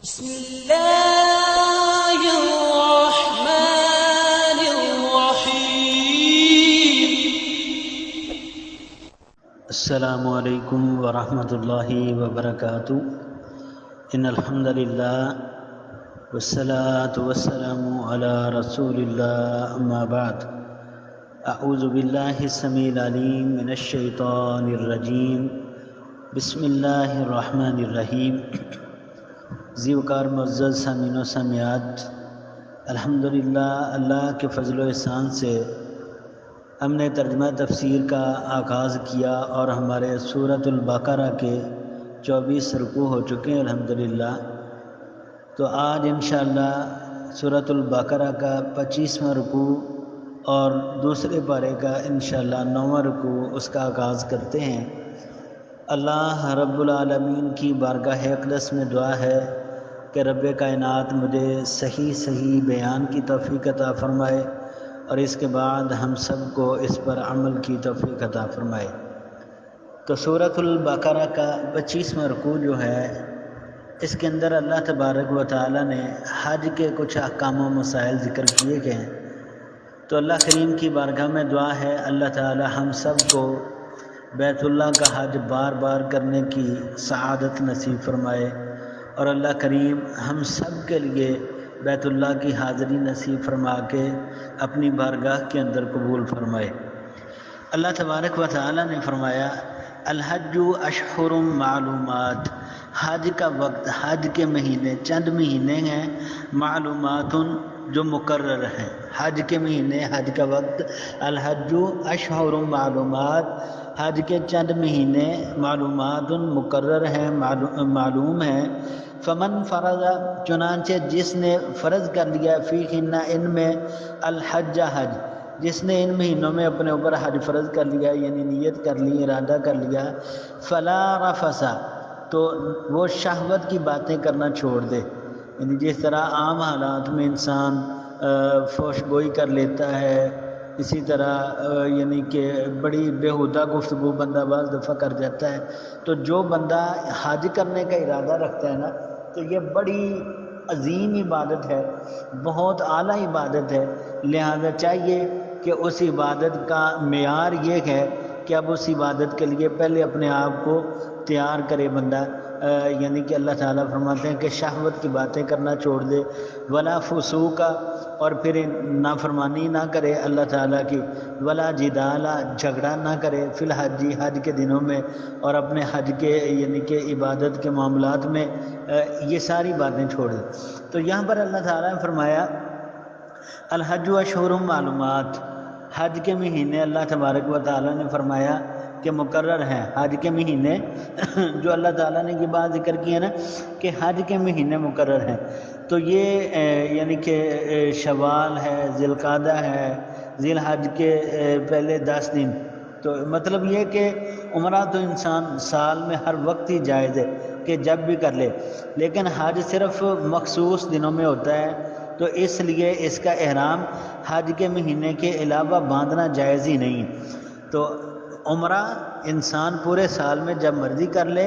بسم الله الرحمن الرحيم. السلام علیکم ورحمۃ اللہ وبرکاتہ. ان الحمد للہ والصلاة والسلام علی رسول اللہ اما بعد. اعوذ باللہ السمیع العلیم من الشیطان الرجیم. بسم اللہ الرحمن الرحیم. زیوکار معزز سامعین و سامعات، الحمدللہ اللہ کے فضل و احسان سے ہم نے ترجمہ تفسیر کا آغاز کیا اور ہمارے سورۃ البقرہ کے 24 رکوع ہو چکے ہیں الحمدللہ. تو آج انشاءاللہ سورۃ البقرہ کا 25واں رکوع اور دوسرے پارے کا انشاءاللہ 9واں رکوع اس کا آغاز کرتے ہیں. اللہ رب العالمین کی بارگاہ اقدس میں دعا ہے کہ رب کائنات مجھے صحیح بیان کی توفیق عطا فرمائے اور اس کے بعد ہم سب کو اس پر عمل کی توفیق عطا فرمائے. تو سورۃ البقرہ کا 25واں رکوع جو ہے، اس کے اندر اللہ تبارک و تعالی نے حج کے کچھ احکام و مسائل ذکر کیے گئے ہیں. تو اللہ کریم کی بارگاہ میں دعا ہے اللہ تعالی ہم سب کو بیت اللہ کا حج بار بار کرنے کی سعادت نصیب فرمائے اور اللہ کریم ہم سب کے لیے بیت اللہ کی حاضری نصیب فرما کے اپنی بارگاہ کے اندر قبول فرمائے. اللہ تبارک و تعالی نے فرمایا الحج اشہر معلومات، حج کا وقت، حج کے مہینے چند مہینے ہیں معلومات جو مقرر ہیں. حج کے مہینے، حج کا وقت، الحج اشہر معلومات، حج کے چند مہینے معلومات مقرر ہیں، معلوم ہیں. فمن فرض، چنانچہ جس نے فرض کر لیا فیہن ان میں الحج حج، جس نے ان مہینوں میں اپنے اوپر حج فرض کر لیا یعنی نیت کر لی، ارادہ کر لیا، فلا رفث، تو وہ شہوت کی باتیں کرنا چھوڑ دے. یعنی جس طرح عام حالات میں انسان فحش گوئی کر لیتا ہے، اسی طرح یعنی کہ بڑی بیہودہ گفتگو بندہ بعض دفعہ کر جاتا ہے. تو جو بندہ حج کرنے کا ارادہ رکھتا ہے نا، تو یہ بڑی عظیم عبادت ہے، بہت اعلیٰ عبادت ہے. لہذا چاہیے کہ اس عبادت کا معیار یہ ہے کہ اب اس عبادت کے لیے پہلے اپنے آپ کو تیار کرے بندہ. یعنی کہ اللہ تعالیٰ فرماتے ہیں کہ شہوت کی باتیں کرنا چھوڑ دے، ولا فسوق، اور پھر نافرمانی نہ کرے اللہ تعالیٰ کی، ولا جدال، جھگڑا نہ کرے، فی الحج، حج کے دنوں میں اور اپنے حج کے یعنی کہ عبادت کے معاملات میں یہ ساری باتیں چھوڑ دے. تو یہاں پر اللہ تعالیٰ نے فرمایا الحج اشہر معلومات، حج کے مہینے اللہ تبارک و تعالیٰ نے فرمایا کہ مقرر ہیں. حج کے مہینے جو اللہ تعالیٰ نے یہ بات ذکر کی ہے نا کہ حج کے مہینے مقرر ہیں، تو یہ یعنی کہ شوال ہے، ذی القعدہ ہے، ذی الحج کے پہلے 10 دن. تو مطلب یہ کہ عمرہ تو انسان سال میں ہر وقت ہی جائز ہے کہ جب بھی کر لے، لیکن حج صرف مخصوص دنوں میں ہوتا ہے. تو اس لیے اس کا احرام حج کے مہینے کے علاوہ باندھنا جائز ہی نہیں. تو عمرہ انسان پورے سال میں جب مرضی کر لے،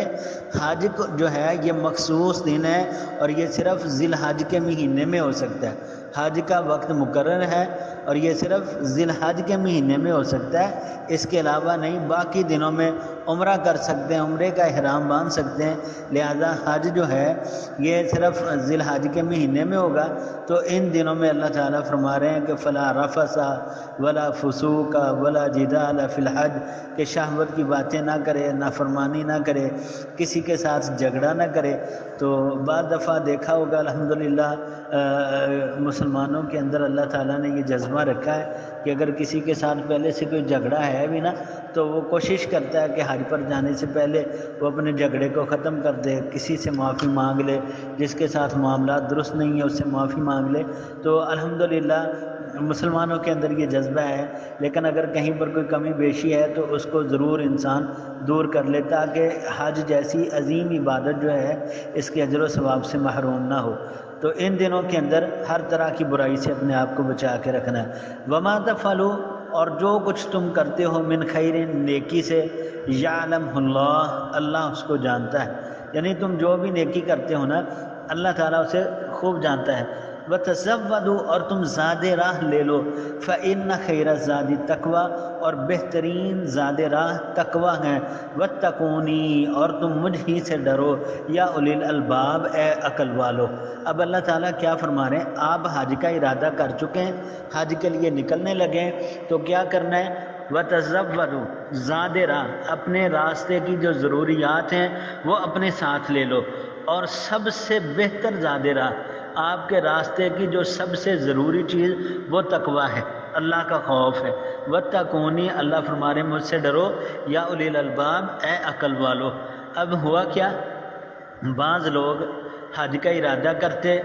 حج جو ہے یہ مخصوص دن ہے اور یہ صرف ذی الحج کے مہینے میں ہو سکتا ہے. حج کا وقت مقرر ہے اور یہ صرف ذی الحج کے مہینے میں ہو سکتا ہے، اس کے علاوہ نہیں. باقی دنوں میں عمرہ کر سکتے ہیں، عمرے کا احرام باندھ سکتے ہیں. لہذا حج جو ہے یہ صرف ذی الحج کے مہینے میں ہوگا. تو ان دنوں میں اللہ تعالیٰ فرما رہے ہیں کہ فلا رفث ولا فسوق ولا جدال فی الحج، کہ شہوت کی باتیں نہ کرے، نافرمانی نہ کرے، کسی کے ساتھ جھگڑا نہ کرے. تو بعض دفعہ دیکھا ہوگا الحمدللہ مسلمانوں کے اندر اللہ تعالیٰ نے یہ جذبہ رکھا ہے کہ اگر کسی کے ساتھ پہلے سے کوئی جھگڑا ہے بھی نا، تو وہ کوشش کرتا ہے کہ حج پر جانے سے پہلے وہ اپنے جھگڑے کو ختم کر دے، کسی سے معافی مانگ لے، جس کے ساتھ معاملات درست نہیں ہیں اس سے معافی مانگ لے. تو الحمدللہ مسلمانوں کے اندر یہ جذبہ ہے. لیکن اگر کہیں پر کوئی کمی بیشی ہے تو اس کو ضرور انسان دور کر لے تاکہ حج جیسی عظیم عبادت جو ہے اس کے اجر و ثواب سے محروم نہ ہو. تو ان دنوں کے اندر ہر طرح کی برائی سے اپنے آپ کو بچا کے رکھنا ہے. وما تفعلوا، اور جو کچھ تم کرتے ہو، من خیر، نیکی سے، یعلمہ اللہ، اللہ اس کو جانتا ہے. یعنی تم جو بھی نیکی کرتے ہو نا، اللہ تعالیٰ اسے خوب جانتا ہے۔ وَتَزَوَّدُوا اور تم زاد راہ لے لو، فَإِنَّ خَيْرَ الزَّادِ التَّقْوَىٰ اور بہترین زاد راہ تقوی ہے، وَاتَّقُونِی اور تم مجھ ہی سے ڈرو، یا اولی الالباب اے عقل والو۔ اب اللہ تعالیٰ کیا فرما رہے ہیں؟ آپ حج کا ارادہ کر چکے ہیں، حج کے لیے نکلنے لگے ہیں، تو کیا کرنا ہے؟ وَتَزَوَّدُوا زاد راہ، اپنے راستے کی جو ضروریات ہیں وہ اپنے ساتھ لے لو، اور سب سے بہتر زاد راہ، آپ کے راستے کی جو سب سے ضروری چیز وہ تقوی ہے، اللہ کا خوف ہے۔ وَاتَّقُونِی اللہ فرما رہے ہیں مجھ سے ڈرو، یا اولی الالباب اے عقل والو۔ اب ہوا کیا؟ بعض لوگ حج کا ارادہ کرتے،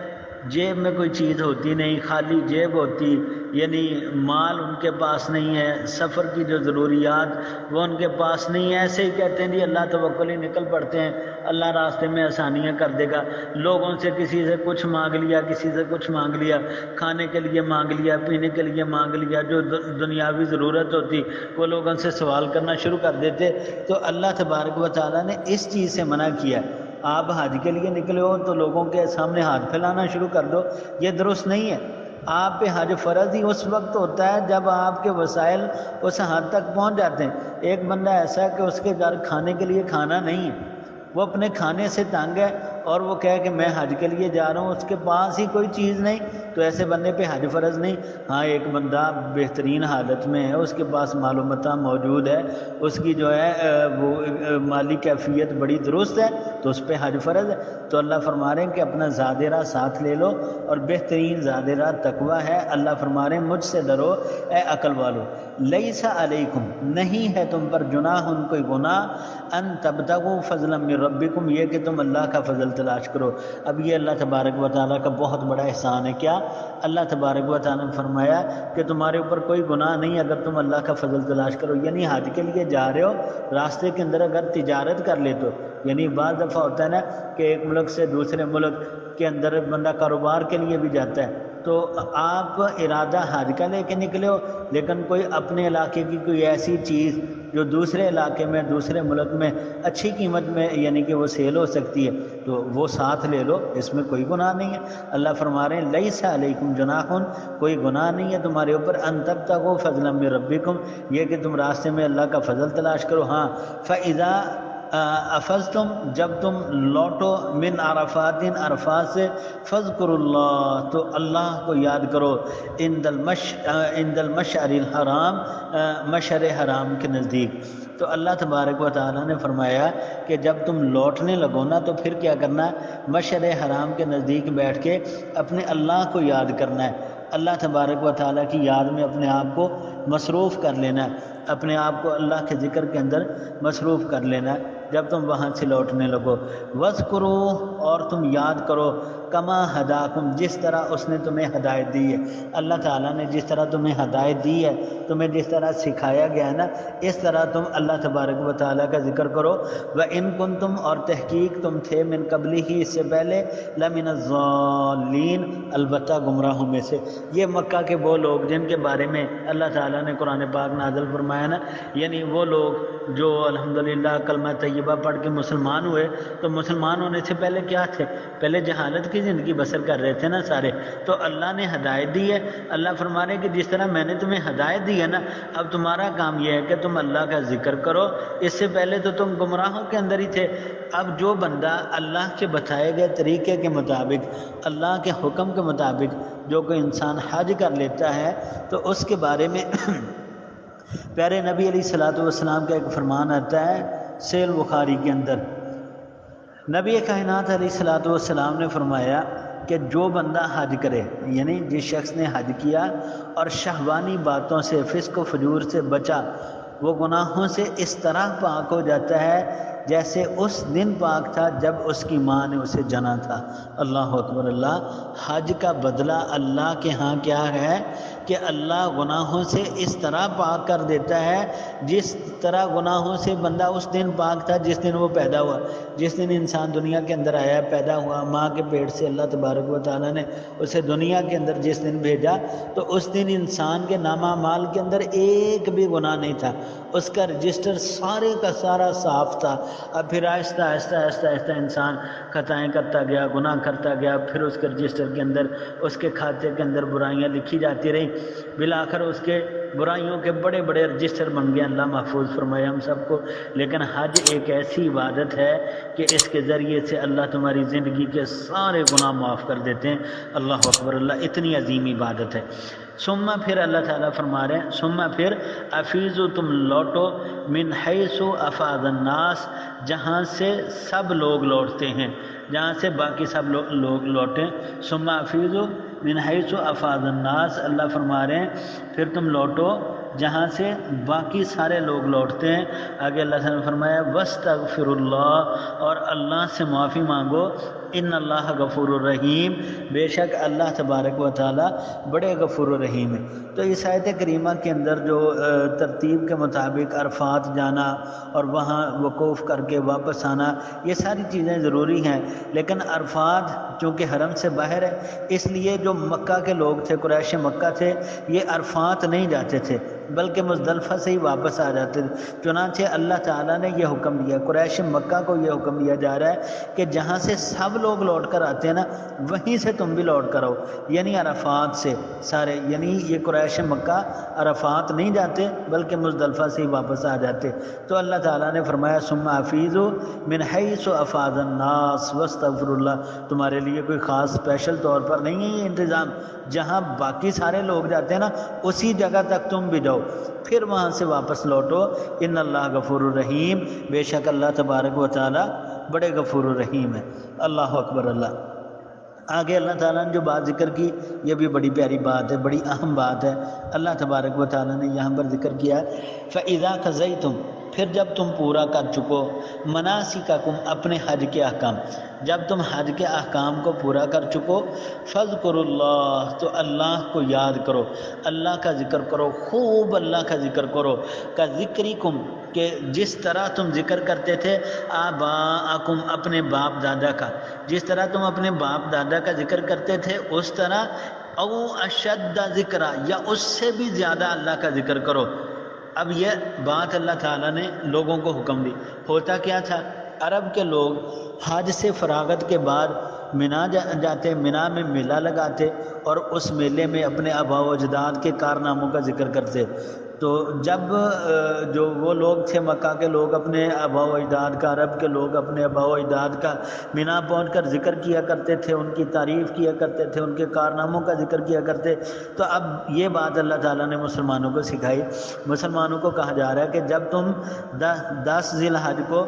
جیب میں کوئی چیز ہوتی نہیں، خالی جیب ہوتی، یعنی مال ان کے پاس نہیں ہے، سفر کی جو ضروریات وہ ان کے پاس نہیں ہے، ایسے ہی کہتے ہیں جی اللہ توکل ہی نکل پڑتے ہیں، اللہ راستے میں آسانیاں کر دے گا۔ لوگوں سے کسی سے کچھ مانگ لیا، کسی سے کچھ مانگ لیا، کھانے کے لیے مانگ لیا، پینے کے لیے مانگ لیا، جو دنیاوی ضرورت ہوتی وہ لوگوں سے سوال کرنا شروع کر دیتے۔ تو اللہ تبارک و تعالیٰ نے اس چیز سے منع کیا۔ آپ حج کے لیے نکلے ہو تو لوگوں کے سامنے ہاتھ پھیلانا شروع کر دو، یہ درست نہیں ہے۔ آپ پہ حج فرض ہی اس وقت ہوتا ہے جب آپ کے وسائل اس حد تک پہنچ جاتے ہیں۔ ایک بندہ ایسا ہے کہ اس کے گھر کھانے کے لیے کھانا نہیں ہے، وہ اپنے کھانے سے تنگ ہے، اور وہ کہے کہ میں حج کے لیے جا رہا ہوں، اس کے پاس ہی کوئی چیز نہیں، تو ایسے بندے پہ حج فرض نہیں۔ ہاں ایک بندہ بہترین حالت میں ہے، اس کے پاس مال و متاع موجود ہے، اس کی جو ہے وہ مالی کیفیت بڑی درست ہے، تو اس پہ حج فرض ہے۔ تو اللہ فرما رہے ہیں کہ اپنا زاد راہ ساتھ لے لو، اور بہترین زاد راہ تقوی ہے۔ اللہ فرما رہے ہیں مجھ سے ڈرو اے عقل والو۔ لیس علیکم نہیں ہے تم پر جناح کوئی گناہ، ان تبتغوا فضلا من ربکم یہ کہ تم اللہ کا فضل تلاش کرو۔ اب یہ اللہ تبارک و تعالیٰ کا بہت بڑا احسان ہے۔ کیا؟ اللہ تبارک و تعالیٰ نے فرمایا کہ تمہارے اوپر کوئی گناہ نہیں اگر تم اللہ کا فضل تلاش کرو، یعنی حج کے لیے جا رہے ہو، راستے کے اندر اگر تجارت کر لے تو، یعنی بعض دفعہ ہوتا ہے نا کہ ایک ملک سے دوسرے ملک کے اندر بندہ کاروبار کے لیے بھی جاتا ہے، تو آپ ارادہ حج کا لے کے نکلے ہو، لیکن کوئی اپنے علاقے کی کوئی ایسی چیز جو دوسرے علاقے میں دوسرے ملک میں اچھی قیمت میں یعنی کہ وہ سیل ہو سکتی ہے، تو وہ ساتھ لے لو، اس میں کوئی گناہ نہیں ہے۔ اللہ فرما رہے ہیں لیس علیکم جناح کوئی گناہ نہیں ہے تمہارے اوپر، ان تبتغوا فضلا من ربکم یہ کہ تم راستے میں اللہ کا فضل تلاش کرو۔ ہاں فاذا افضتم جب تم لوٹو من عرفات عرفات سے، فاذکروا اللہ تو اللہ کو یاد کرو، عند المشعر الحرام مشعر حرام کے نزدیک۔ تو اللہ تبارک و تعالیٰ نے فرمایا کہ جب تم لوٹنے لگو نا تو پھر کیا کرنا ہے؟ مشعر حرام کے نزدیک بیٹھ کے اپنے اللہ کو یاد کرنا ہے، اللہ تبارک و تعالیٰ کی یاد میں اپنے آپ کو مصروف کر لینا ہے، اپنے آپ کو اللہ کے ذکر کے اندر مصروف کر لینا ہے جب تم وہاں سے لوٹنے لگو۔ وَاذْكُرُوا اور تم یاد کرو، کما ہداکم جس طرح اس نے تمہیں ہدایت دی ہے، اللہ تعالیٰ نے جس طرح تمہیں ہدایت دی ہے، تمہیں جس طرح سکھایا گیا ہے نا، اس طرح تم اللہ تبارک و تعالیٰ کا ذکر کرو۔ وَإِن كُنتُمْ اور تحقیق تم تھے من قبل ہی اس سے پہلے لَمِنَ الضَّالِّينَ البتہ گمراہوں میں سے۔ یہ مکہ کے وہ لوگ جن کے بارے میں اللہ تعالیٰ نے قرآن پاک نازل فرمایا نا، یعنی وہ لوگ جو الحمدللہ کلمہ طیبہ پڑھ کے مسلمان ہوئے، تو مسلمان ہونے سے پہلے کیا تھے؟ پہلے جہالت کی زندگی بسر کر رہے تھے نا سارے، تو اللہ نے ہدایت دی ہے۔ اللہ فرما رہے کہ جس طرح میں نے تمہیں ہدایت دی ہے نا، اب تمہارا کام یہ ہے کہ تم اللہ کا ذکر کرو، اس سے پہلے تو تم گمراہوں کے اندر ہی تھے۔ اب جو بندہ اللہ کے بتائے گئے طریقے کے مطابق، اللہ کے حکم کے مطابق جو کوئی انسان حج کر لیتا ہے، تو اس کے بارے میں پیارے نبی علیہ الصلوۃ والسلام کا ایک فرمان آتا ہے صحیح بخاری کے اندر، نبی کائنات علیہ الصلوۃ والسلام نے فرمایا کہ جو بندہ حج کرے، یعنی جس شخص نے حج کیا اور شہوانی باتوں سے، فسق و فجور سے بچا، وہ گناہوں سے اس طرح پاک ہو جاتا ہے جیسے اس دن پاک تھا جب اس کی ماں نے اسے جنا تھا۔ اللہ اکبر اللہ۔ حج کا بدلہ اللہ کے ہاں کیا ہے؟ کہ اللہ گناہوں سے اس طرح پاک کر دیتا ہے جس طرح گناہوں سے بندہ اس دن پاک تھا جس دن وہ پیدا ہوا. جس دن انسان دنیا کے اندر آیا، پیدا ہوا، ماں کے پیٹ سے اللہ تبارک و تعالیٰ نے اسے دنیا کے اندر جس دن بھیجا تو اس دن انسان کے نامہ اعمال کے اندر ایک بھی گناہ نہیں تھا. اس کا رجسٹر سارے کا سارا صاف تھا. اب پھر آہستہ آہستہ آہستہ آہستہ انسان خطائیں کرتا گیا، گناہ کرتا گیا، پھر اس کے رجسٹر کے اندر اس کے کھاتے کے اندر برائیاں لکھی جاتی رہیں. بالآخر اس کے برائیوں کے بڑے بڑے رجسٹر بن گئے. اللہ محفوظ فرمائے ہم سب کو. لیکن حج ایک ایسی عبادت ہے کہ اس کے ذریعے سے اللہ تمہاری زندگی کے سارے گناہ معاف کر دیتے ہیں. اللہ اکبر، اللہ اتنی عظیم عبادت ہے. ثم پھر اللہ تعالیٰ فرما رہے ہیں ثم پھر افیضوا تم لوٹو من حیث افاض الناس، جہاں سے سب لوگ لوٹتے ہیں، جہاں سے باقی سب لوگ لوٹیں. ثم افیضوا من حیث افاض الناس، اللہ فرما رہے ہیں پھر تم لوٹو جہاں سے باقی سارے لوگ لوٹتے ہیں. آگے اللہ تعالیٰ نے فرمایا واستغفر اللہ، اور اللہ سے معافی مانگو. ان اللہ غفور الرحیم، بے شک اللہ تبارک و تعالیٰ بڑے غفور الرحیم ہے. تو اس آیت کریمہ کے اندر جو ترتیب کے مطابق عرفات جانا اور وہاں وقوف کر کے واپس آنا، یہ ساری چیزیں ضروری ہیں. لیکن عرفات چونکہ حرم سے باہر ہے، اس لیے جو مکہ کے لوگ تھے، قریش مکہ تھے، یہ عرفات نہیں جاتے تھے بلکہ مزدلفہ سے ہی واپس آ جاتے تھے. چنانچہ اللہ تعالیٰ نے یہ حکم دیا، قریش مکہ کو یہ حکم دیا جا رہا ہے کہ جہاں سے سب لوگ لوٹ کر آتے ہیں نا، وہیں سے تم بھی لوٹ کر آؤ. یعنی عرفات سے سارے، یعنی یہ قریش مکہ عرفات نہیں جاتے بلکہ مزدلفہ سے ہی واپس آ جاتے. تو اللہ تعالیٰ نے فرمایا ثم افیضوا من حیث افاض الناس واستغفر اللہ. تمہارے لیے کوئی خاص اسپیشل طور پر نہیں ہے یہ انتظام. جہاں باقی سارے لوگ جاتے ہیں نا، اسی جگہ تک تم بھی جاؤ، پھر وہاں سے واپس لوٹو. ان اللہ غفور الرحیم، بے شک اللہ تبارک و تعالیٰ بڑے غفور الرحیم ہے. اللہ اکبر اللہ. آگے اللہ تعالیٰ نے جو بات ذکر کی یہ بھی بڑی پیاری بات ہے، بڑی اہم بات ہے. اللہ تبارک و تعالیٰ نے یہاں پر ذکر کیا ہے فَإِذَا قَضَيْتُمْ، پھر جب تم پورا کر چکو مناسککم، اپنے حج کے احکام، جب تم حج کے احکام کو پورا کر چکو فاذکروا اللہ، تو اللہ کو یاد کرو، اللہ کا ذکر کرو، خوب اللہ کا ذکر کرو. کا ذکرکم، کہ جس طرح تم ذکر کرتے تھے آباءکم، اپنے باپ دادا کا، جس طرح تم اپنے باپ دادا کا ذکر کرتے تھے اس طرح، او اشد ذکرہ، یا اس سے بھی زیادہ اللہ کا ذکر کرو. اب یہ بات اللہ تعالیٰ نے لوگوں کو حکم دی. ہوتا کیا تھا، عرب کے لوگ حج سے فراغت کے بعد منا جاتے، منا میں میلہ لگاتے اور اس میلے میں اپنے آباء و اجداد کے کارناموں کا ذکر کرتے. تو جب جو وہ لوگ تھے مکہ کے لوگ اپنے آباء و اجداد کا، عرب کے لوگ اپنے آباء و اجداد کا منا پہنچ کر ذکر کیا کرتے تھے، ان کی تعریف کیا کرتے تھے، ان کے کارناموں کا ذکر کیا کرتے. تو اب یہ بات اللہ تعالیٰ نے مسلمانوں کو سکھائی. مسلمانوں کو کہا جا رہا ہے کہ جب تم 10 ذی الحج کو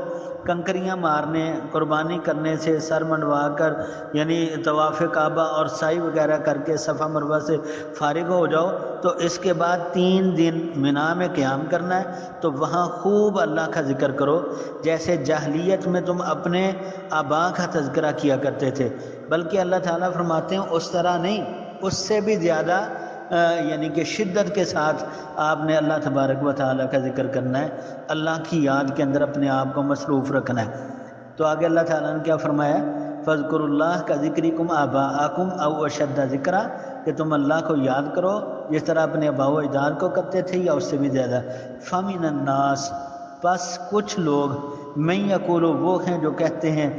کنکریاں مارنے، قربانی کرنے سے سر منڈوا کر، یعنی طواف کعبہ اور سعی وغیرہ کر کے صفا مروہ سے فارغ ہو جاؤ، تو اس کے بعد 3 دن منا میں قیام کرنا ہے. تو وہاں خوب اللہ کا ذکر کرو، جیسے جاہلیت میں تم اپنے آباء کا تذکرہ کیا کرتے تھے. بلکہ اللہ تعالیٰ فرماتے ہیں اس طرح نہیں، اس سے بھی زیادہ یعنی کہ شدت کے ساتھ آپ نے اللہ تبارک و تعالیٰ کا ذکر کرنا ہے، اللہ کی یاد کے اندر اپنے آپ کو مصروف رکھنا ہے. تو آگے اللہ تعالیٰ نے کیا فرمایا، فَاذْكُرُوا اللَّهَ كَذِكْرِكُمْ آبَاءَكُمْ أَوْ أَشَدَّ ذِكْرًا، کہ تم اللہ کو یاد کرو جس طرح اپنے آباء و اجداد کو کرتے تھے یا اس سے بھی زیادہ. فَمِنَ النَّاسِ، پس کچھ لوگ، مَن یقول، وہ ہیں جو کہتے ہیں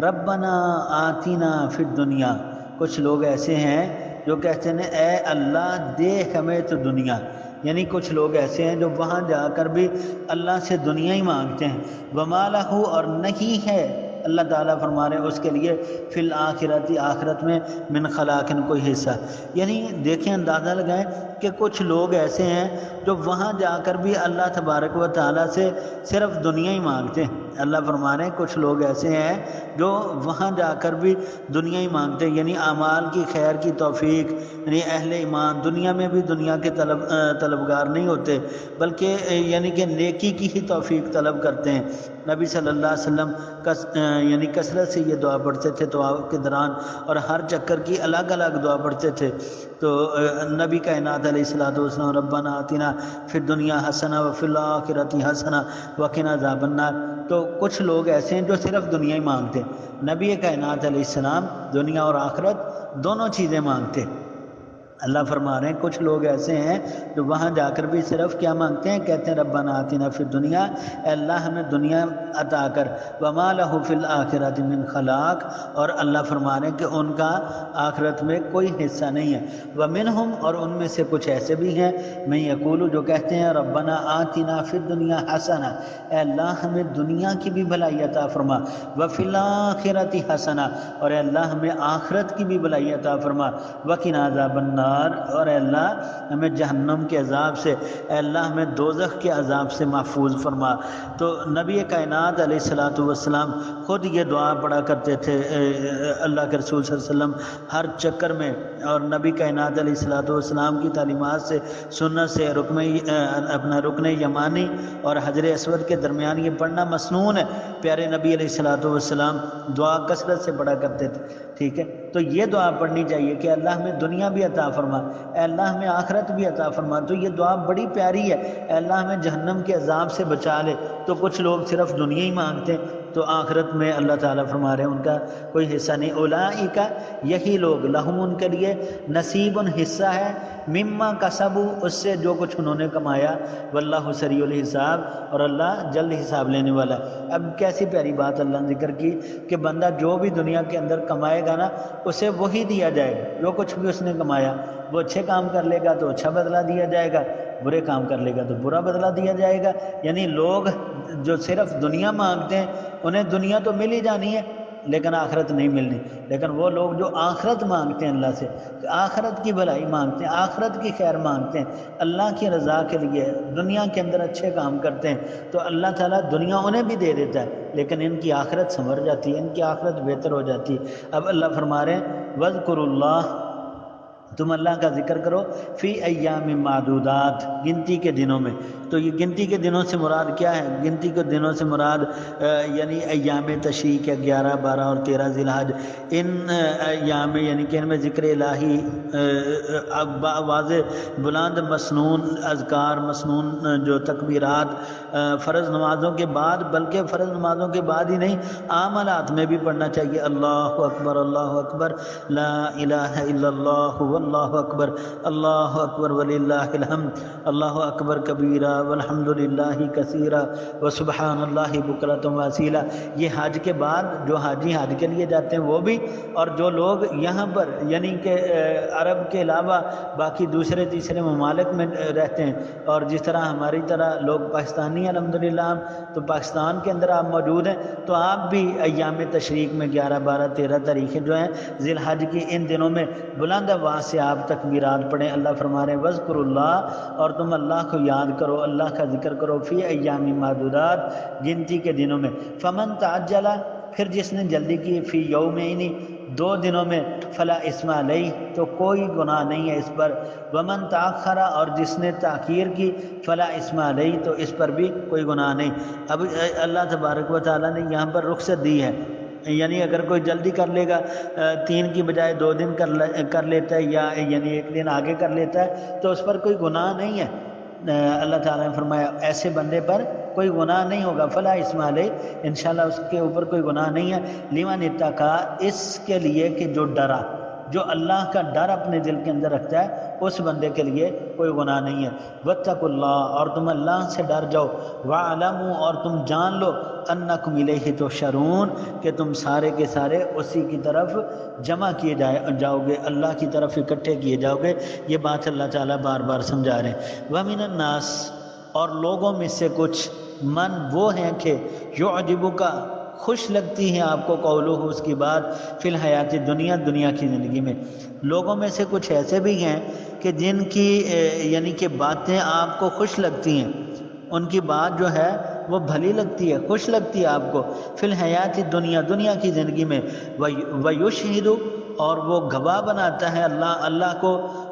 ربنا آتنا فی الدنیا، کچھ لوگ ایسے ہیں جو کہتے ہیں اے اللہ دے ہمیں تو دنیا. یعنی کچھ لوگ ایسے ہیں جو وہاں جا کر بھی اللہ سے دنیا ہی مانگتے ہیں. وما لہ، اور نہیں ہے اللہ تعالیٰ فرما رہے ہیں اس کے لیے فی الآخرۃ، آخرت میں من خلاق، کوئی حصہ. یعنی دیکھیں، اندازہ لگائیں کہ کچھ لوگ ایسے ہیں جو وہاں جا کر بھی اللہ تبارک و تعالیٰ سے صرف دنیا ہی مانگتے ہیں. اللہ فرما رہے ہیں کچھ لوگ ایسے ہیں جو وہاں جا کر بھی دنیا ہی مانگتے ہیں، یعنی اعمال کی خیر کی توفیق، یعنی اہل ایمان دنیا میں بھی دنیا کے طلبگار نہیں ہوتے بلکہ یعنی کہ نیکی کی ہی توفیق طلب کرتے ہیں. نبی صلی اللہ علیہ وسلم یعنی کثرت سے یہ دعا پڑھتے تھے دعا کے دوران، اور ہر چکر کی الگ الگ دعا پڑھتے تھے. تو نبی کائنات علیہ الصلوۃ والسلام ربنا آتنا فی الدنیا حسنہ وفی الآخرۃ حسنہ وقنا عذاب النار، تو کچھ لوگ ایسے ہیں جو صرف دنیا ہی مانگتے ہیں۔ نبی کائنات علیہ السلام دنیا اور آخرت دونوں چیزیں مانگتے ہیں۔ اللہ فرما رہے ہیں کچھ لوگ ایسے ہیں جو وہاں جا کر بھی صرف کیا مانگتے ہیں، کہتے ہیں ربنا آتنا فی الدنیا، اے اللہ ہمیں دنیا عطا کر، وما لہ فی الآخرۃ من خلاق، اور اللہ فرما رہے ہیں کہ ان کا آخرت میں کوئی حصہ نہیں ہے۔ ومنہم، اور ان میں سے کچھ ایسے بھی ہیں، من یقول، جو کہتے ہیں ربنا آتنا فی الدنیا حسنہ، اے اللہ ہمیں دنیا کی بھی بھلائی عطا فرما، وفی الآخرۃ حسنہ، اور اے اللہ ہمیں آخرت کی بھی بھلائی عطا فرما، وقنا عذاب النار، اور اے اللہ ہمیں جہنم کے عذاب سے، اے اللہ ہمیں دوزخ کے عذاب سے محفوظ فرما۔ تو نبی کائنات علیہ الصلوۃ والسلام خود یہ دعا پڑھا کرتے تھے، اللہ کے رسول صلی اللہ علیہ وسلم ہر چکر میں، اور نبی کائنات علیہ الصلوۃ والسلام کی تعلیمات سے، سنت سے، اپنا رکن یمانی اور حجر اسود کے درمیان یہ پڑھنا مسنون ہے۔ پیارے نبی علیہ الصلوۃ والسلام دعا کثرت سے پڑھا کرتے تھے، ٹھیک ہے؟ تو یہ دعا پڑھنی چاہیے کہ اللہ ہمیں دنیا بھی عطا فرما، اے اللہ ہمیں آخرت بھی عطا فرما۔ تو یہ دعا بڑی پیاری ہے، اے اللہ ہمیں جہنم کے عذاب سے بچا لے۔ تو کچھ لوگ صرف دنیا ہی مانگتے ہیں، تو آخرت میں اللہ تعالیٰ فرما رہے ہیں ان کا کوئی حصہ نہیں۔ اولئک، یہی لوگ، لہم، ان کے لیے، نصیب، حصہ ہے، مما کسبوا، اس سے جو کچھ انہوں نے کمایا، واللہ سریع الحساب، اور اللہ جلد حساب لینے والا ہے۔ اب کیسی پیاری بات اللہ نے ذکر کی کہ بندہ جو بھی دنیا کے اندر کمائے گا نا، اسے وہی دیا جائے گا، جو کچھ بھی اس نے کمایا۔ وہ اچھے کام کر لے گا تو اچھا بدلہ دیا جائے گا، برے کام کر لے گا تو برا بدلہ دیا جائے گا۔ یعنی لوگ جو صرف دنیا مانگتے ہیں انہیں دنیا تو مل ہی جانی ہے لیکن آخرت نہیں ملنی، لیکن وہ لوگ جو آخرت مانگتے ہیں اللہ سے، آخرت کی بھلائی مانگتے ہیں، آخرت کی خیر مانگتے ہیں، اللہ کی رضا کے لیے دنیا کے اندر اچھے کام کرتے ہیں، تو اللہ تعالیٰ دنیا انہیں بھی دے دیتا ہے، لیکن ان کی آخرت سنور جاتی ہے، ان کی آخرت بہتر ہو جاتی ہے۔ اب اللہ فرما رہے ہیں وَاذْكُرُوا اللَّهَ، تم اللہ کا ذکر کرو، فی ایام معدودات، گنتی کے دنوں میں۔ تو یہ گنتی کے دنوں سے مراد کیا ہے؟ گنتی کے دنوں سے مراد یعنی ایام تشریق ہے، 11، 12 اور 13 ذی الحج، ان ایام یعنی کہ ان میں ذکر الہی واضح بلند مسنون اذکار، مسنون جو تکبیرات فرض نمازوں کے بعد، بلکہ فرض نمازوں کے بعد ہی نہیں، عاملات میں بھی پڑھنا چاہیے۔ اللہ اکبر، اللہ اکبر، لا الہ الا اللہ، واللہ اکبر، اللہ اکبر وللہ الحمد، اللہ اکبر کبیرہ والحمد للہ کثیرہ وسبحان اللہ بکرۃ واصیلا۔ یہ حج کے بعد جو حاجی حج کے لیے جاتے ہیں وہ بھی، اور جو لوگ یہاں پر یعنی کہ عرب کے علاوہ باقی دوسرے تیسرے ممالک میں رہتے ہیں، اور جس طرح ہماری طرح لوگ پاکستانی ہیں الحمدللہ، تو پاکستان کے اندر آپ موجود ہیں، تو آپ بھی ایام تشریق میں 11، 12، 13 تاریخیں جو ہیں ذی الحج کی، ان دنوں میں بلند آواز سے آپ تکبیرات پڑھیں۔ اللہ فرما رہے ہیں وَاذْكُرُوا اللَّهَ، اور تم اللہ کو یاد کرو، اللہ کا ذکر کرو، فی ایام معدودات، گنتی کے دنوں میں۔ فمن تعجل، پھر جس نے جلدی کی، فی یومین، 2 دنوں میں، فلا اسم علیہ، تو کوئی گناہ نہیں ہے اس پر۔ ومن تاخر، اور جس نے تاخیر کی، فلا اسم علیہ، تو اس پر بھی کوئی گناہ نہیں۔ اب اللہ تبارک و تعالیٰ نے یہاں پر رخصت دی ہے، یعنی اگر کوئی جلدی کر لے گا، 3 کی بجائے 2 دن کر لیتا ہے، یا یعنی 1 دن آگے کر لیتا ہے، تو اس پر کوئی گناہ نہیں ہے۔ اللہ تعالیٰ نے فرمایا ایسے بندے پر کوئی گناہ نہیں ہوگا، فلا اسم علیہ، انشاءاللہ اس کے اوپر کوئی گناہ نہیں ہے۔ لمن اتقی، اس کے لیے کہ جو ڈرا، جو اللہ کا ڈر اپنے دل کے اندر رکھتا ہے، اس بندے کے لیے کوئی گناہ نہیں ہے۔ واتقوا اللہ، اور تم اللہ سے ڈر جاؤ، واعلموا، اور تم جان لو، انکم الیہ تحشرون، کہ تم سارے کے سارے اسی کی طرف جمع کیے جاؤ گے، اللہ کی طرف اکٹھے کیے جاؤ گے۔ یہ بات اللہ تعالیٰ بار بار سمجھا رہے ہیں۔ ومن الناس، اور لوگوں میں سے کچھ، من وہ ہیں کہ یعجبک، خوش لگتی ہیں آپ کو، قولہ، اس کی بات، فی الحیات دنیا، دنیا کی زندگی میں۔ لوگوں میں سے کچھ ایسے بھی ہیں کہ جن کی یعنی کہ باتیں آپ کو خوش لگتی ہیں، ان کی بات جو ہے وہ بھلی لگتی ہے، خوش لگتی ہے آپ کو، فی الحیات دنیا، دنیا کی زندگی میں۔ ویشہد، اور وہ گواہ بناتا ہے اللہ کو،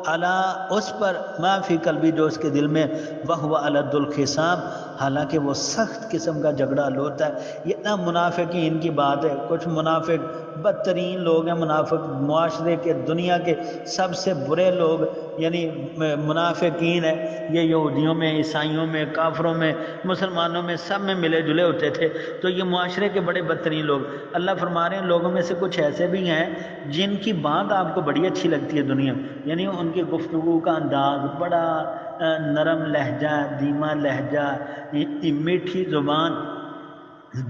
علی، اس پر، ما فی قلبی، جو اس کے دل میں، وہو الد الخصام، حالانکہ وہ سخت قسم کا جھگڑا ہوتا ہے۔ یہ نہ منافقین کی بات ہے، کچھ منافق بدترین لوگ ہیں، منافق معاشرے کے دنیا کے سب سے برے لوگ یعنی منافقین ہیں، یہ یہودیوں میں، عیسائیوں میں، کافروں میں، مسلمانوں میں سب میں ملے جلے ہوتے تھے، تو یہ معاشرے کے بڑے بدترین لوگ۔ اللہ فرما رہے ہیں لوگوں میں سے کچھ ایسے بھی ہیں جن کی بات آپ کو بڑی اچھی لگتی ہے دنیا میں، یعنی ان کی گفتگو کا انداز بڑا نرم لہجہ، دھیما لہجہ، میٹھی زبان،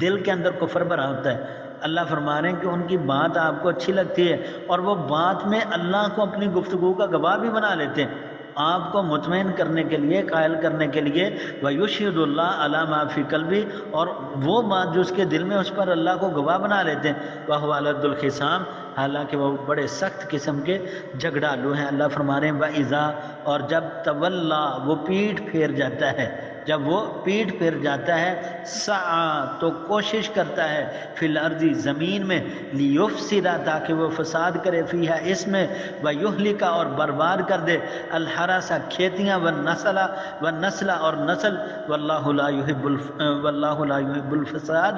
دل کے اندر کفر بھرا ہوتا ہے۔ اللہ فرما رہے ہیں کہ ان کی بات آپ کو اچھی لگتی ہے اور وہ بات میں اللہ کو اپنی گفتگو کا گواہ بھی بنا لیتے ہیں، آپ کو مطمئن کرنے کے لیے، قائل کرنے کے لیے۔ وَيُشْهِدُ اللَّهَ عَلَى مَا فِي قَلْبِهِ، اور وہ بات جو اس کے دل میں اس پر اللہ کو گواہ بنا لیتے ہیں۔ وَهُوَ أَلَدُّ الْخِصَامِ، حالانکہ وہ بڑے سخت قسم کے جھگڑالو ہیں۔ اللہ فرما رہے ہیں وَإِذَا، اور جب تَوَلَّا، وہ پیٹھ پھیر جاتا ہے، جب وہ پیٹھ پھر جاتا ہے، سعی، تو کوشش کرتا ہے، فی الارض، زمین میں، لیفسد، تاکہ وہ فساد کرے، فیہا، اس میں، ویہلک، اور برباد کر دے، الحرث، کھیتیاں، والنسل، اور نسل، واللہ لا یحب الفساد،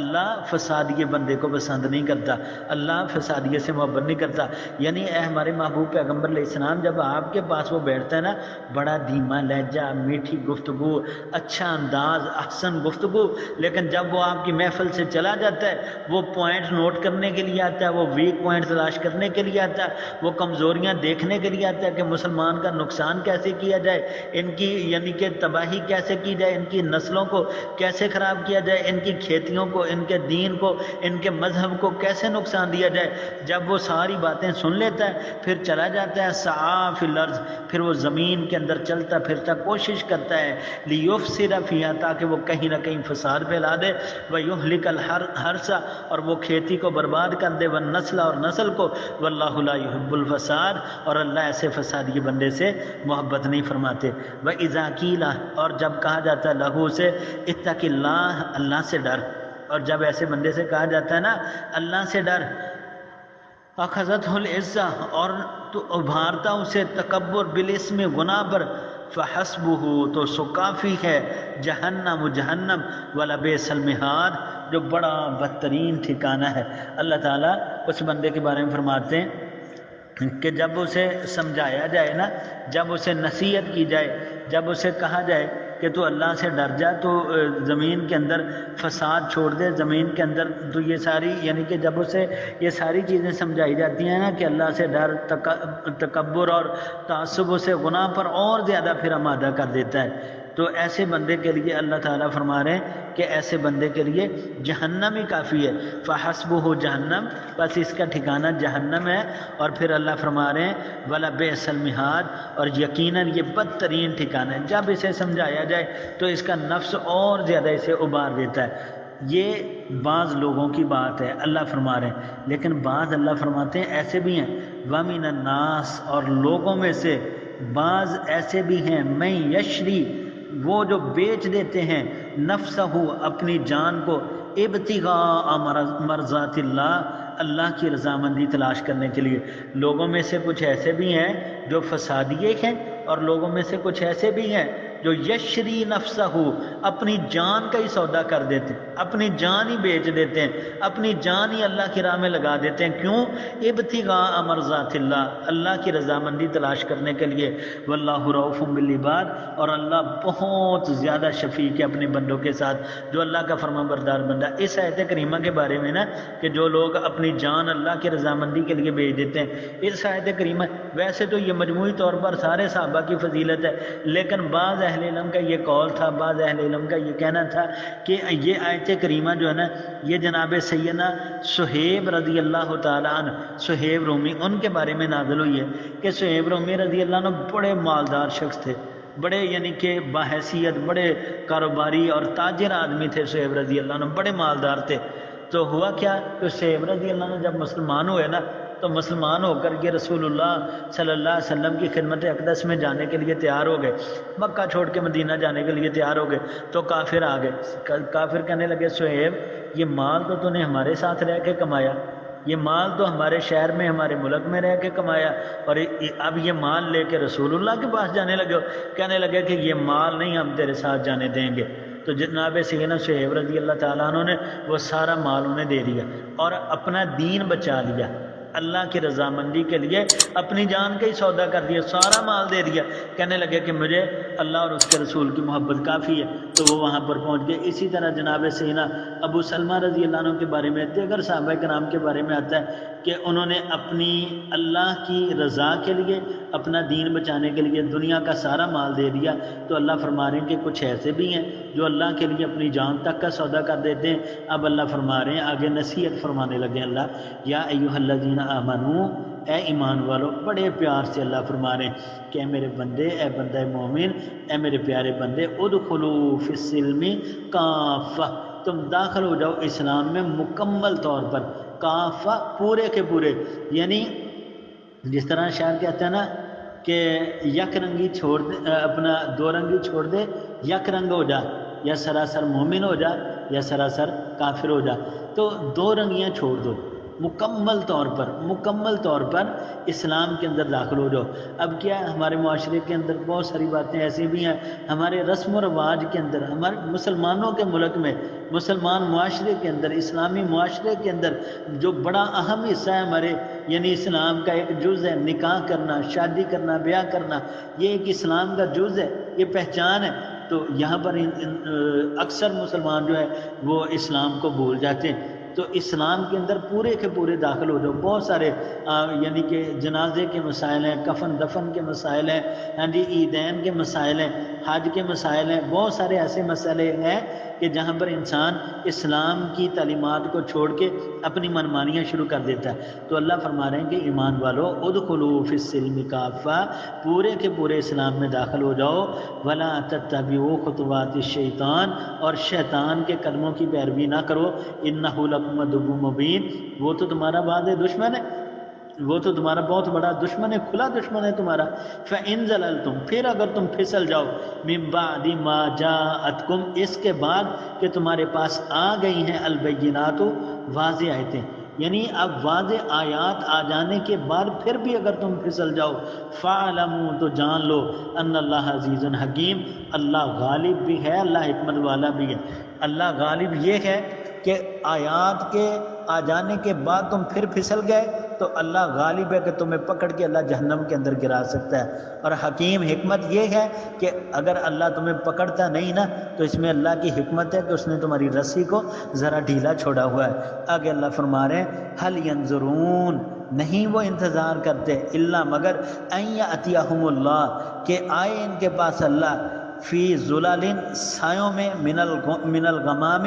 اللہ فسادی بندے کو پسند نہیں کرتا، اللہ فسادیے سے محبت نہیں کرتا۔ یعنی اے ہمارے محبوب پیغمبر علیہ السلام، جب آپ کے پاس وہ بیٹھتا ہے نا، بڑا دھیما لہجہ، میٹھی گفتگو، اچھا انداز، احسن گفتگو، لیکن جب وہ آپ کی محفل سے چلا جاتا ہے، وہ پوائنٹ نوٹ کرنے کے لیے آتا ہے، وہ ویک پوائنٹ تلاش کرنے کے لیے آتا ہے، وہ کمزوریاں دیکھنے کے لیے آتا ہے کہ مسلمان کا نقصان کیسے کیا جائے، ان کی یعنی کہ تباہی کیسے کی جائے، ان کی نسلوں کو کیسے خراب کیا جائے، ان کی کھیتیوں کو، ان کے دین کو، ان کے مذہب کو کیسے نقصان دیا جائے۔ جب وہ ساری باتیں سن لیتا ہے، پھر چلا جاتا ہے، سعی فی الارض، پھر وہ زمین کے اندر چلتا پھرتا کوشش کرتا ہے، لیفسد فیہا، تاکہ وہ کہیں نہ کہیں فساد پھیلا دے، ویہلک الحرث، اور وہ کھیتی کو برباد کر دے، والنسل، اور نسل کو، واللہ لا یحب الفساد، اور اللہ ایسے فسادی بندے سے محبت نہیں فرماتے۔ وَإِذَا قِیلَ، اور جب کہا جاتا ہے لہو سے، اتق اللہ، اللہ سے ڈر، اور جب ایسے بندے سے کہا جاتا ہے نا اللہ سے ڈر، اخذتہ العزہ، اور تو ابھارتا اسے تکبر، بالاسم، گناہ پر، فحسبہ، تو سو کافی ہے، جہنم، جہنم، ولبئس المہاد، جو بڑا بدترین ٹھکانہ ہے۔ اللہ تعالیٰ اس بندے کے بارے میں فرماتے ہیں کہ جب اسے سمجھایا جائے نا، جب اسے نصیحت کی جائے، جب اسے کہا جائے کہ تو اللہ سے ڈر جا، تو زمین کے اندر فساد چھوڑ دے، زمین کے اندر تو یہ ساری یعنی کہ جب اسے یہ ساری چیزیں سمجھائی جاتی ہیں نا کہ اللہ سے ڈر، تکبر اور تعصب سے گناہ پر اور زیادہ پھر آمادہ کر دیتا ہے، تو ایسے بندے کے لیے اللہ تعالیٰ فرما رہے ہیں کہ ایسے بندے کے لیے جہنم ہی کافی ہے، فحسبہ جہنم، بس اس کا ٹھکانہ جہنم ہے۔ اور پھر اللہ فرما رہے ہیں وَلَبِئْسَ الْمِہَادُ، اور یقیناً یہ بدترین ٹھکانہ ہے۔ جب اسے سمجھایا جائے تو اس کا نفس اور زیادہ اسے ابھار دیتا ہے۔ یہ بعض لوگوں کی بات ہے اللہ فرما رہے ہیں، لیکن بعض اللہ فرماتے ہیں ایسے بھی ہیں، وَمِنَ النَّاسِ، اور لوگوں میں سے بعض ایسے بھی ہیں، مَن یشری، وہ جو بیچ دیتے ہیں، نفسہ، اپنی جان کو، ابتغاء مرضات اللہ، اللہ کی رضامندی تلاش کرنے کے لیے۔ لوگوں میں سے کچھ ایسے بھی ہیں جو فسادیے ہیں، اور لوگوں میں سے کچھ ایسے بھی ہیں جو یشری نفسہ، اپنی جان کا ہی سودا کر دیتے ہیں، اپنی جان ہی بیچ دیتے ہیں، اپنی جان ہی اللہ کی راہ میں لگا دیتے ہیں۔ کیوں؟ ابتغاء مرضات اللہ، اللہ کی رضامندی تلاش کرنے کے لیے۔ واللہ رؤوف بالعباد، اور اللہ بہت زیادہ شفیق ہے اپنے بندوں کے ساتھ، جو اللہ کا فرمان بردار بندہ۔ اس آیت کریمہ کے بارے میں نا کہ جو لوگ اپنی جان اللہ کی رضامندی کے لیے بیچ دیتے ہیں، اس آیت کریمہ ویسے تو یہ مجموعی طور پر سارے صحابہ کی فضیلت ہے، لیکن بعض اہل علم کا یہ قول تھا، بعض اہل علم کا یہ کہنا تھا کہ یہ آیت کریمہ جو ہے نا، یہ جناب سیدنا صہیب رضی اللہ تعالیٰ عنہ، صہیب رومی، ان کے بارے میں نازل ہوئی ہے کہ صہیب رومی رضی اللہ عنہ بڑے مالدار شخص تھے، بڑے یعنی کہ باحیثیت، بڑے کاروباری اور تاجر آدمی تھے صہیب رضی اللہ عنہ، بڑے مالدار تھے۔ تو ہوا کیا کہ صہیب رضی اللہ عنہ جب مسلمان ہوئے نا، تو مسلمان ہو کر کے رسول اللہ صلی اللہ علیہ وسلم کی خدمت اقدس میں جانے کے لیے تیار ہو گئے، مکہ چھوڑ کے مدینہ جانے کے لیے تیار ہو گئے، تو کافر آ گئے۔ کافر کہنے لگے صہیب، یہ مال تو نے ہمارے ساتھ رہ کے کمایا، یہ مال تو ہمارے شہر میں، ہمارے ملک میں رہ کے کمایا، اور اب یہ مال لے کے رسول اللہ کے پاس جانے لگے ہو۔ کہنے لگے کہ یہ مال نہیں ہم تیرے ساتھ جانے دیں گے۔ تو جناب سیدنا شعیب رضی اللہ تعالیٰ عنہ نے وہ سارا مال انہیں دے دیا اور اپنا دین بچا لیا، اللہ کی رضامندی کے لیے اپنی جان کا ہی سودا کر دیا، سارا مال دے دیا، کہنے لگے کہ مجھے اللہ اور اس کے رسول کی محبت کافی ہے، تو وہ وہاں پر پہنچ گئے۔ اسی طرح جناب سیدنا ابو سلمہ رضی اللہ عنہ کے بارے میں دیگر صحابہ کرام کے بارے میں آتا ہے کہ انہوں نے اپنی اللہ کی رضا کے لیے، اپنا دین بچانے کے لیے دنیا کا سارا مال دے دیا۔ تو اللہ فرما رہے ہیں کہ کچھ ایسے بھی ہیں جو اللہ کے لیے اپنی جان تک کا سودا کر دیتے ہیں۔ اب اللہ فرما رہے ہیں، آگے نصیحت فرمانے لگے اللہ، یا ایھا الذین آمنو، اے ایمان والو، بڑے پیار سے اللہ فرما رہے ہیں کہ اے میرے بندے، اے بندہ مومن، اے میرے پیارے بندے، ادخلوا فی السلم کافہ، تم داخل ہو جاؤ اسلام میں مکمل طور پر، کافہ پورے کے پورے، یعنی جس طرح شاعر کہتا ہے نا کہ یک رنگی چھوڑ دے، اپنا دو رنگی چھوڑ دے، یک رنگ ہو جا، یا سراسر مومن ہو جا یا سراسر کافر ہو جا، تو دو رنگیاں چھوڑ دو، مکمل طور پر اسلام کے اندر داخل ہو جاؤ۔ اب کیا ہے، ہمارے معاشرے کے اندر بہت ساری باتیں ایسی بھی ہیں، ہمارے رسم و رواج کے اندر، ہمارے مسلمانوں کے ملک میں، مسلمان معاشرے کے اندر، اسلامی معاشرے کے اندر جو بڑا اہم حصہ ہے ہمارے، یعنی اسلام کا ایک جز ہے نکاح کرنا، شادی کرنا، بیاہ کرنا، یہ ایک اسلام کا جز ہے، یہ پہچان ہے۔ تو یہاں پر اکثر مسلمان جو ہے وہ اسلام کو بھول جاتے ہیں۔ تو اسلام کے اندر پورے کے پورے داخل ہو جاؤ۔ بہت سارے یعنی کہ جنازے کے مسائل ہیں، کفن دفن کے مسائل ہیں، ہاں جی، عیدین کے مسائل ہیں، حج کے مسائل ہیں، بہت سارے ایسے مسئلے ہیں کہ جہاں پر انسان اسلام کی تعلیمات کو چھوڑ کے اپنی منمانیاں شروع کر دیتا ہے۔ تو اللہ فرما رہے ہیں کہ ایمان والو، ادخلوا فی السلم کافہ، پورے کے پورے اسلام میں داخل ہو جاؤ، ولا تتبعوا خطوات الشیطان، اور شیطان کے قدموں کی پیروی نہ کرو، انہ لکم عدو مبین، وہ تو تمہارا واضح دشمن ہے، وہ تو تمہارا بہت بڑا دشمن ہے، کھلا دشمن ہے تمہارا۔ فَإِن زَلَلْتُمْ، پھر اگر تم پھسل جاؤ، مِن بَعْدِ مَا جَاءَتْكُمْ، اس کے بعد کہ تمہارے پاس آ گئی ہیں البینات، واضح آیتیں، یعنی اب واضح آیات آ جانے کے بعد پھر بھی اگر تم پھسل جاؤ، فَاعْلَمُوا، تو جان لو، ان اللہ عزیز حکیم، اللہ غالب بھی ہے، اللہ حکمت والا بھی ہے۔ اللہ غالب یہ ہے کہ آیات کے آ جانے کے بعد تم پھر پھسل گئے تو اللہ غالب ہے کہ تمہیں پکڑ کے اللہ جہنم کے اندر گرا سکتا ہے، اور حکیم حکمت یہ ہے کہ اگر اللہ تمہیں پکڑتا نہیں نا تو اس میں اللہ کی حکمت ہے کہ اس نے تمہاری رسی کو ذرا ڈھیلا چھوڑا ہوا ہے۔ آگے اللہ فرما رہے ہیں، حل ینظرون، نہیں وہ انتظار کرتے، الا مگر ان یاتیہم اللہ، کہ آئے ان کے پاس اللہ، فی ظلال، سایوں میں، من الغمام،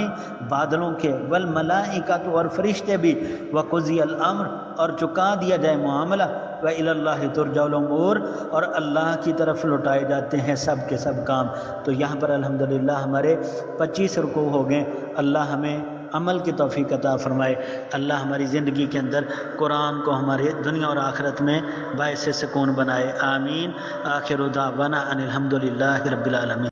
بادلوں کے، والملائکۃ، اور فرشتے بھی، وقضی الامر، اور چکا دیا جائے معاملہ، وإلی اللہ ترجع الامور، اور اللہ کی طرف لوٹائے جاتے ہیں سب کے سب کام۔ تو یہاں پر الحمدللہ ہمارے 25 رکوع ہو گئے۔ اللہ ہمیں عمل کی توفیق عطا فرمائے، اللہ ہماری زندگی کے اندر قرآن کو ہمارے دنیا اور آخرت میں باعث سکون بنائے، آمین۔ آخر دعوانا ان الحمدللہ رب العالمین۔